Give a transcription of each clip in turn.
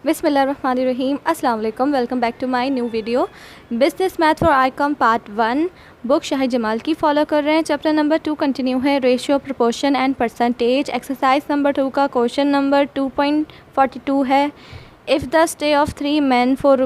बिस्मिल्लाहिर्रहमानिर्रहीम। अस्सलाम वालेकुम। Welcome back to my new video. Business math for ICom part 1 book Shahid Jamal की फ़ॉलो कर रहे हैं। चैप्टर नंबर 2 कंटिन्यू है, ratio, proportion and percentage. Exercise number 2 का क्वेश्चन नंबर 2.42 है। If the stay of 3 men for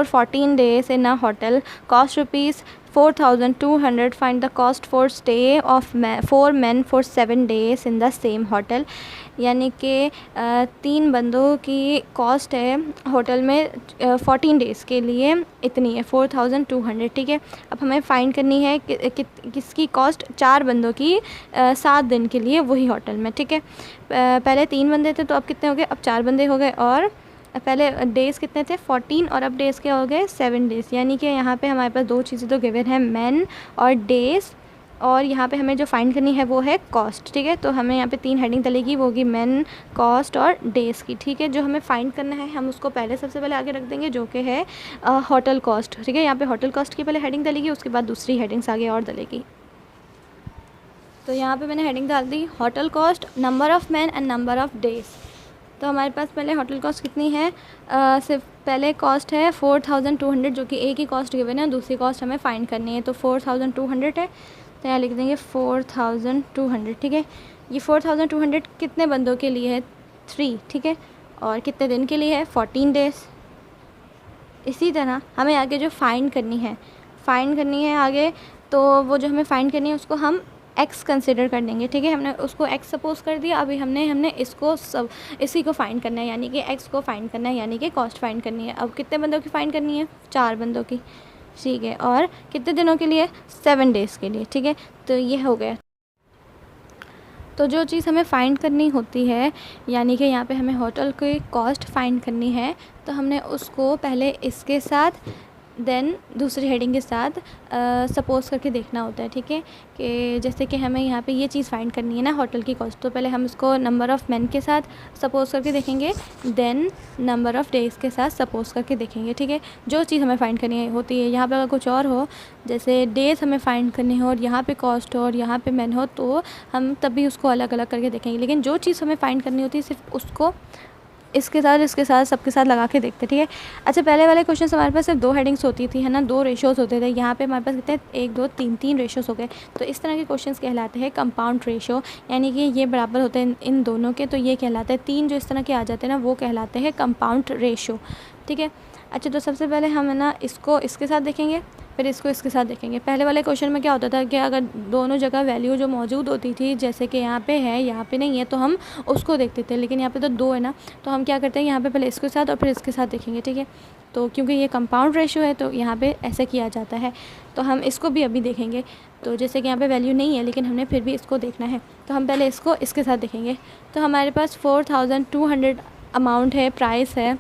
14 days in a hotel cost rupees 4,200, find the cost for stay of 4 men for 7 days in the same hotel। यानी कि 3 बंदों की cost है hotel में 14 days के लिए इतनी है 4,200। ठीक है, अब हमें फ़ाइंड करनी है किसकी कॉस्ट 4 बंदों की 7 दिन के लिए वही होटल में। ठीक है, पहले 3 बंदे थे तो अब कितने हो गए, अब 4 बंदे हो गए। और पहले डेज़ कितने थे 14 और अब डेज़ क्या हो गए 7 डेज़। यानी कि यहाँ पे हमारे पास 2 चीज़ें तो गिवन है, मैन और डेज़, और यहाँ पे हमें जो फाइंड करनी है वो है कॉस्ट। ठीक है, तो हमें यहाँ पे 3 हेडिंग डलेगी, वो होगी मैन, कॉस्ट और डेज़ की। ठीक है, जो हमें फ़ाइंड करना है हम उसको पहले सबसे पहले आगे रख देंगे, जो कि है होटल कॉस्ट। ठीक है, यहाँ पे होटल कॉस्ट की पहले हेडिंग डलेगी, उसके बाद दूसरी हेडिंग्स आगे और डलेगी। तो यहाँ पे मैंने हेडिंग डाल दी hotel cost, number of man and number of days. तो हमारे पास पहले होटल कॉस्ट कितनी है, सिर्फ पहले कॉस्ट है 4,200, जो कि एक ही कॉस्ट गिवन है, दूसरी कॉस्ट हमें फ़ाइंड करनी है। तो 4,200 है, तो यहाँ लिख देंगे 4,200। ठीक है, ये 4,200 कितने बंदों के लिए है 3। ठीक है, और कितने दिन के लिए है 14 डेज़। इसी तरह हमें आगे जो फ़ाइंड करनी है आगे, तो वो जो हमें फ़ाइंड करनी है उसको हम एक्स कंसिडर कर देंगे। ठीक है, हमने उसको एक्स सपोज कर दिया। अभी हमने इसको इसी को फ़ाइंड करना है, यानी कि एक्स को फ़ाइंड करना है, यानी कि कॉस्ट फ़ाइंड करनी है। अब कितने बंदों की फ़ाइंड करनी है 4 बंदों की। ठीक है, और कितने दिनों के लिए 7 डेज़ के लिए। ठीक है, तो ये हो गया। तो जो चीज़ हमें फ़ाइंड करनी होती है, यानी कि यहाँ पे हमें होटल की कॉस्ट फ़ाइंड करनी है, तो हमने उसको पहले इसके साथ देन दूसरी हेडिंग के साथ सपोज़ करके देखना होता है। ठीक है, कि जैसे कि हमें यहाँ पे ये चीज़ फ़ाइंड करनी है ना होटल की कॉस्ट, तो पहले हम इसको नंबर ऑफ़ मैन के साथ सपोज़ करके देखेंगे, देन नंबर ऑफ़ डेज़ के साथ सपोज़ करके देखेंगे। ठीक है, जो चीज़ हमें फ़ाइंड करनी होती है, यहाँ पे अगर कुछ और हो, जैसे डेज़ हमें फ़ाइंड करनी हो और यहाँ पे कॉस्ट हो और यहाँ पे मैन हो, तो हम तभी उसको अलग अलग करके देखेंगे। लेकिन जो चीज़ हमें फ़ाइंड करनी होती है सिर्फ उसको इसके साथ सबके साथ लगा के देखते। ठीक है, अच्छा, पहले वाले क्वेश्चन हमारे पास सिर्फ 2 हेडिंग्स होती थी, है ना, 2 रेशियोज़ होते थे। यहाँ पे हमारे पास कितने 1 2 3 रेशियोज़ हो गए। तो इस तरह के क्वेश्चंस कहलाते हैं कंपाउंड रेशियो, यानी कि ये बराबर होते हैं इन दोनों के, तो ये कहलाता है 3 जो इस तरह के आ जाते हैं ना, वो कहलाते हैं कंपाउंड रेशियो। ठीक है, अच्छा, तो सबसे पहले हम है ना इसको इसके साथ देखेंगे, फिर इसको इसके साथ देखेंगे। पहले वाले क्वेश्चन में क्या होता था कि अगर दोनों जगह वैल्यू जो मौजूद होती थी, जैसे कि यहाँ पे है यहाँ पे नहीं है, तो हम उसको देखते थे। लेकिन यहाँ पे तो 2 है ना, तो हम क्या करते हैं यहाँ पे पहले इसके साथ और फिर इसके साथ देखेंगे। ठीक है, तो क्योंकि ये कंपाउंड रेशियो है तो यहाँ पे ऐसे किया जाता है, तो हम इसको भी अभी देखेंगे। तो जैसे कि यहाँ पे वैल्यू नहीं है लेकिन हमने फिर भी इसको देखना है, तो हम पहले इसको इसके साथ देखेंगे। तो हमारे पास 4,200 अमाउंट है, प्राइस है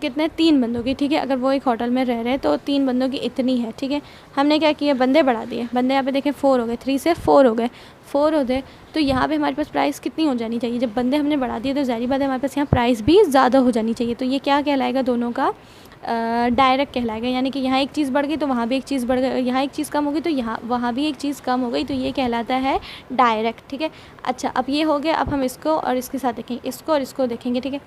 कितने 3 बंदों की। ठीक है, अगर वो एक होटल में रह रहे हैं तो 3 बंदों की इतनी है। ठीक है, हमने क्या किया, बंदे बढ़ा दिए, बंदे यहाँ पे देखें 4 हो गए, 3 से 4 हो गए, 4 हो गए। तो यहाँ पे हमारे पास प्राइस कितनी हो जानी चाहिए, जब बंदे हमने बढ़ा दिए तो ज़ाहिर बात है हमारे पास यहाँ प्राइस भी ज़्यादा हो जानी चाहिए। तो ये क्या कहलाएगा, दोनों का डायरेक्ट कहलाएगा, यानी कि यहाँ एक चीज़ बढ़ गई तो वहाँ भी एक चीज़ बढ़ गई, यहाँ एक चीज़ कम हो गई तो यहाँ वहाँ भी एक चीज़ कम हो गई, तो ये कहलाता है डायरेक्ट। ठीक है, अच्छा, अब ये हो गया। अब हम इसको और इसके साथ देखेंगे, इसको और इसको देखेंगे। ठीक है,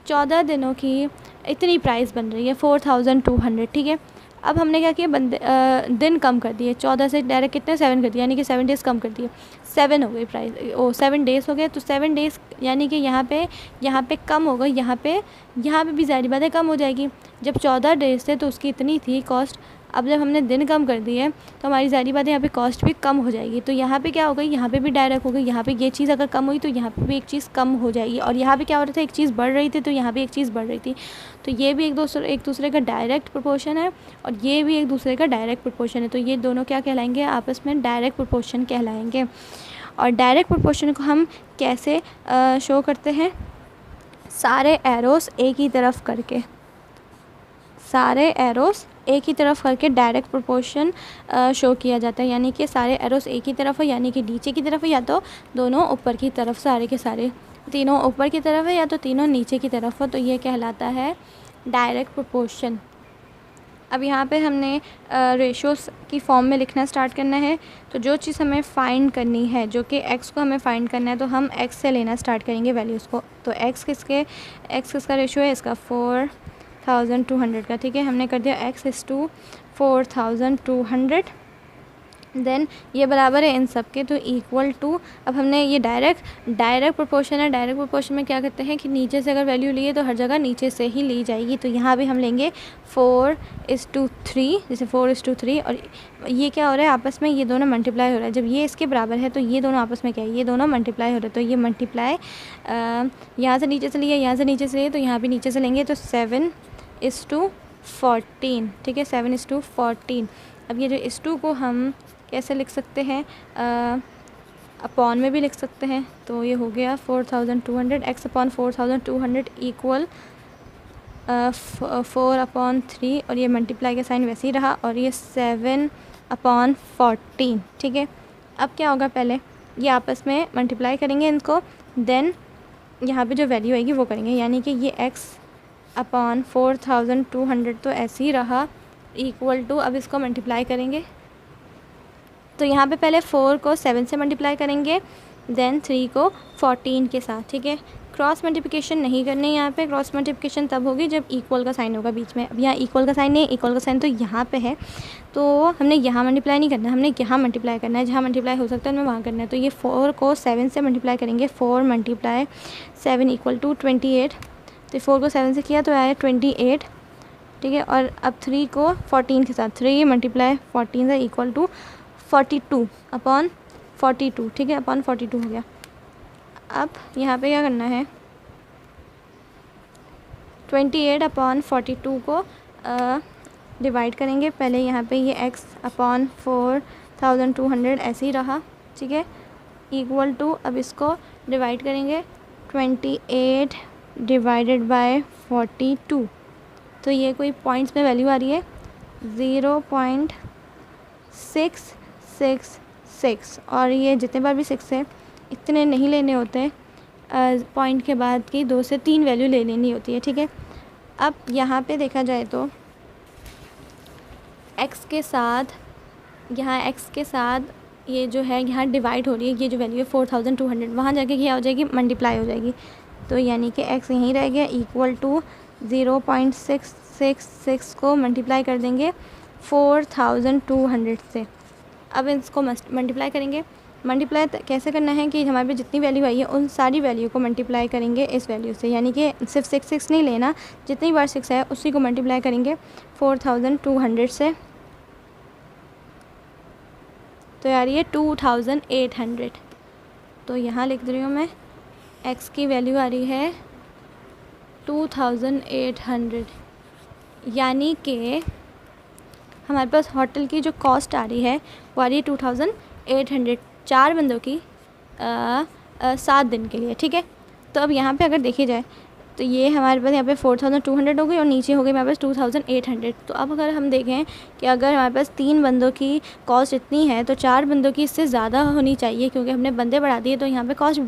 14 दिनों की इतनी प्राइस बन रही है 4,200। ठीक है, अब हमने क्या किया, दिन कम कर दिए, 14 से डायरेक्ट कितने 7 कर दिया, यानी कि 7 डेज़ कम कर दिए, 7 हो गई प्राइस, 7 डेज़ हो गए। तो 7 डेज़ यानी कि यहाँ पे कम हो गई, यहाँ पे भी ज़ाहिर बात है कम हो जाएगी। जब 14 डेज़ थे तो उसकी इतनी थी कॉस्ट, अब जब हमने दिन कम कर दिए तो हमारी ज़ाहिर बात है यहाँ पे कॉस्ट भी कम हो जाएगी। तो यहाँ पे क्या हो गई, यहाँ पे भी डायरेक्ट हो गई, यहाँ पे ये चीज़ अगर कम हुई तो यहाँ पे भी एक चीज़ कम हो जाएगी, और यहाँ पे क्या हो रहा था, एक चीज़ बढ़ रही थी तो यहाँ पे एक चीज़ बढ़ रही थी। तो ये भी एक दूसरे का डायरेक्ट प्रोपोर्शन है और ये भी एक दूसरे का डायरेक्ट प्रोपोर्शन है। तो ये दोनों क्या कहलाएंगे, आपस में डायरेक्ट प्रोपोर्शन कहलाएंगे। और डायरेक्ट प्रोपोर्शन को हम कैसे शो करते हैं, सारे एरोस एक ही तरफ करके, सारे एरोस एक ही तरफ करके डायरेक्ट प्रोपोर्शन शो किया जाता है। यानी कि सारे एरोस एक ही तरफ है, यानी कि नीचे की तरफ है, या तो दोनों ऊपर की तरफ, सारे के सारे तीनों ऊपर की तरफ है या तो तीनों नीचे की तरफ हो, तो ये कहलाता है डायरेक्ट प्रोपोर्शन। अब यहाँ पे हमने रेशोज़ की फॉर्म में लिखना स्टार्ट करना है। तो जो चीज़ हमें फ़ाइंड करनी है, जो कि x को हमें फ़ाइंड करना है, तो हम x से लेना स्टार्ट करेंगे वैल्यूज़ को। तो x किसका रेशो है, इसका 4200 का, ठीक है। हमने कर दिया x इज़ टू 4200, देन ये बराबर है इन सब के, तो इक्वल टू, अब हमने ये डायरेक्ट प्रोपोर्शन है। डायरेक्ट प्रोपोर्शन में क्या करते हैं कि नीचे से अगर वैल्यू लिए तो हर जगह नीचे से ही ली जाएगी। तो यहाँ भी हम लेंगे 4:3, जैसे 4:3, और ये क्या हो रहा है आपस में, ये दोनों मल्टीप्लाई हो रहा है। जब ये इसके बराबर है तो ये दोनों आपस में क्या है, ये दोनों मल्टीप्लाई हो रहे हैं। तो ये मल्टीप्लाई यहाँ से नीचे से लिया, यहाँ से नीचे से लिए, तो यहाँ भी नीचे से लेंगे, तो 7:14, ठीक है, 7:14। अब ये जो इस टू को हम कैसे लिख सकते हैं, अपॉन में भी लिख सकते हैं। तो ये हो गया 4200, x अपॉन 4200 इक्वल 4/3, और ये मल्टीप्लाई का साइन वैसे ही रहा, और ये 7/14, ठीक है। अब क्या होगा, पहले ये आपस में मल्टीप्लाई करेंगे इनको, देन यहाँ पे जो वैल्यू आएगी वो करेंगे, यानी कि ये x अपॉन 4200 तो ऐसे ही रहा, इक्वल टू, अब इसको मल्टीप्लाई करेंगे। तो यहाँ पे पहले 4 को 7 से मल्टीप्लाई करेंगे, देन 3 को 14 के साथ, ठीक है। क्रॉस मल्टीप्लिकेशन नहीं करनी यहाँ पे। क्रॉस मल्टीप्लिकेशन तब होगी जब इक्वल का साइन होगा बीच में। अब यहाँ इक्वल का साइन नहीं, इक्वल का साइन तो यहाँ पे है, तो हमने यहाँ मल्टीप्लाई नहीं करना, हमने यहाँ मल्टीप्लाई करना है। जहाँ मल्टीप्लाई हो सकता है हमें वहाँ करना है। तो ये 4 को 7 से मल्टीप्लाई करेंगे, 4 × 7 इक्वल टू 28। तो 4 को 7 से किया तो आया 28, ठीक है। और अब 3 को 14 के साथ, 3 × 14 से इक्वल टू 42/42, ठीक है, अपॉन 42 हो गया। अब यहाँ पे क्या करना है, 28/42 को डिवाइड करेंगे। पहले यहाँ पे ये x अपॉन 4200 ऐसे ही रहा, ठीक है, इक्वल टू, अब इसको डिवाइड करेंगे 28/42। तो ये कोई पॉइंट्स में वैल्यू आ रही है 0.666, और ये जितने बार भी 6 है इतने नहीं लेने होते, पॉइंट के बाद की 2 से 3 वैल्यू ले लेनी होती है, ठीक है। अब यहाँ पे देखा जाए तो x के साथ, यहाँ x के साथ ये जो है यहाँ डिवाइड हो रही है, ये जो वैल्यू है 4200, वहाँ जाके क्या हो जाएगी, मल्टीप्लाई हो जाएगी। तो यानी कि x यहीं रह गया, इक्वल टू 0.666 को मल्टीप्लाई कर देंगे 4200 से। अब इसको मल्टीप्लाई करेंगे। मल्टीप्लाई कैसे करना है कि हमारे पे जितनी वैल्यू आई है उन सारी वैल्यू को मल्टीप्लाई करेंगे इस वैल्यू से, यानी कि सिर्फ 6 नहीं लेना, जितनी बार 6 है उसी को मल्टीप्लाई करेंगे 4200 से। तो यार ये 2800, तो यहाँ लिख रही हूँ मैं, x की वैल्यू आ रही है 2800, यानी कि हमारे पास होटल की जो कॉस्ट आ रही है वो आ रही है 2800, 4 बंदों की 7 दिन के लिए, ठीक है। तो अब यहाँ पे अगर देखी जाए तो ये हमारे पास यहाँ पे 4200 हो गई, और नीचे हो गई हमारे पास 2800। तो अब अगर हम देखें कि अगर हमारे पास 3 बंदों की कॉस्ट इतनी है तो 4 बंदों की इससे ज़्यादा होनी चाहिए, क्योंकि हमने बंदे बढ़ा दिए तो यहाँ पे कॉस्ट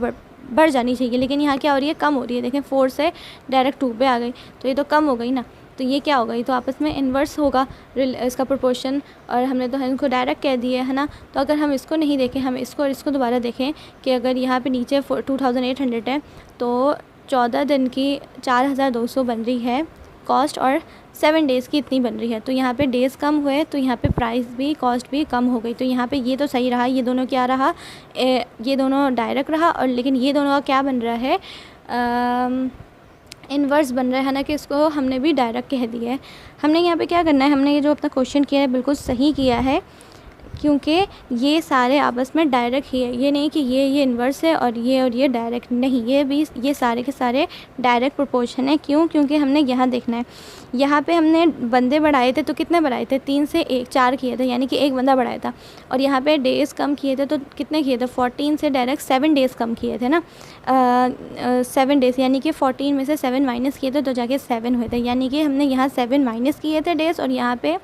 बढ़ जानी चाहिए। लेकिन यहाँ क्या हो रही है, कम हो रही है। देखें 4 से डायरेक्ट 2 पे आ गई, तो ये तो कम हो गई ना। तो ये क्या होगा, ये तो आपस में इन्वर्स होगा इसका प्रोपोर्शन, और हमने तो इनको डायरेक्ट कह दिया है ना। तो अगर हम इसको नहीं देखें, हम इसको और इसको दोबारा देखें कि अगर यहाँ पे नीचे 2800 है तो 14 दिन की 4200 बन रही है कॉस्ट, और 7 डेज़ की इतनी बन रही है। तो यहाँ पे डेज़ कम हुए तो यहाँ पे प्राइस भी, कॉस्ट भी कम हो गई। तो यहाँ पे ये तो सही रहा, ये दोनों क्या रहा, ये दोनों डायरेक्ट रहा, और लेकिन ये दोनों का क्या बन रहा है, इन्वर्स बन रहा है ना, कि इसको हमने भी डायरेक्ट कह दिया है। हमने यहाँ पे क्या करना है, हमने ये जो अपना क्वेश्चन किया है बिल्कुल सही किया है, क्योंकि ये सारे आपस में डायरेक्ट ही है। ये नहीं कि ये इन्वर्स है और ये डायरेक्ट नहीं, ये सारे के सारे डायरेक्ट प्रोपोर्शन है। क्यों, क्योंकि हमने यहाँ देखना है, यहाँ पे हमने बंदे बढ़ाए थे तो कितने बढ़ाए थे, 3 से 4 किए थे, यानी कि एक बंदा बढ़ाया था। और यहाँ पे डेज़ कम किए थे तो कितने किए थे, 14 से डायरेक्ट 7 डेज़ कम किए थे ना, 7 डेज़, यानी कि 14 में से 7 माइनस किए थे तो जाके 7 हुए थे। यानी कि हमने यहाँ 7 माइनस किए थे डेज़, और यहाँ पे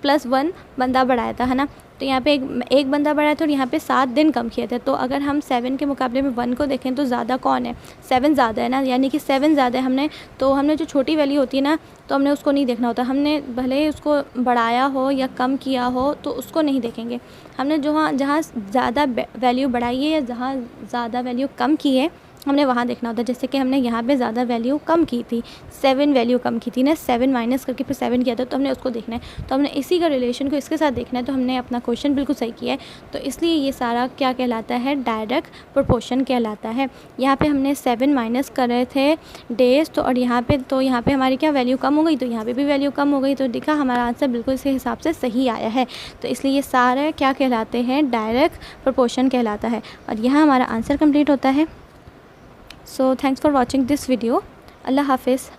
+1 बंदा बढ़ाया था, है ना। तो यहाँ पे एक बंदा बढ़ाया था और यहाँ पे 7 दिन कम किए थे। तो अगर हम 7 के मुकाबले में 1 को देखें तो ज़्यादा कौन है, 7 ज़्यादा है ना, यानी कि 7 ज़्यादा है। हमने जो छोटी वैल्यू होती है ना, तो हमने उसको नहीं देखना होता। हमने भले ही उसको बढ़ाया हो या कम किया हो तो उसको नहीं देखेंगे। हमने जहाँ ज़्यादा वैल्यू बढ़ाई है या जहाँ ज़्यादा वैल्यू कम की है, हमने वहाँ देखना होता है। जैसे कि हमने यहाँ पे ज़्यादा वैल्यू कम की थी, 7 वैल्यू कम की थी ना, 7 माइनस करके फिर 7 किया था, तो हमने उसको देखना है। तो हमने इसी का रिलेशन को इसके साथ देखना है। तो हमने अपना क्वेश्चन बिल्कुल सही किया है। तो इसलिए ये सारा क्या कहलाता है, डायरेक्ट प्रोपोर्शन कहलाता है। यहाँ पे हमने 7 माइनस कर रहे थे डेज, तो और यहाँ पे हमारी क्या वैल्यू कम हो गई, तो यहाँ पे भी वैल्यू कम हो गई। तो देखा हमारा आंसर बिल्कुल इसी हिसाब से सही आया है। तो इसलिए ये सारे क्या कहलाते हैं, डायरेक्ट प्रोपोर्शन कहलाता है। और यहाँ हमारा आंसर कंप्लीट होता है। So thanks for watching this video. Allah Hafiz.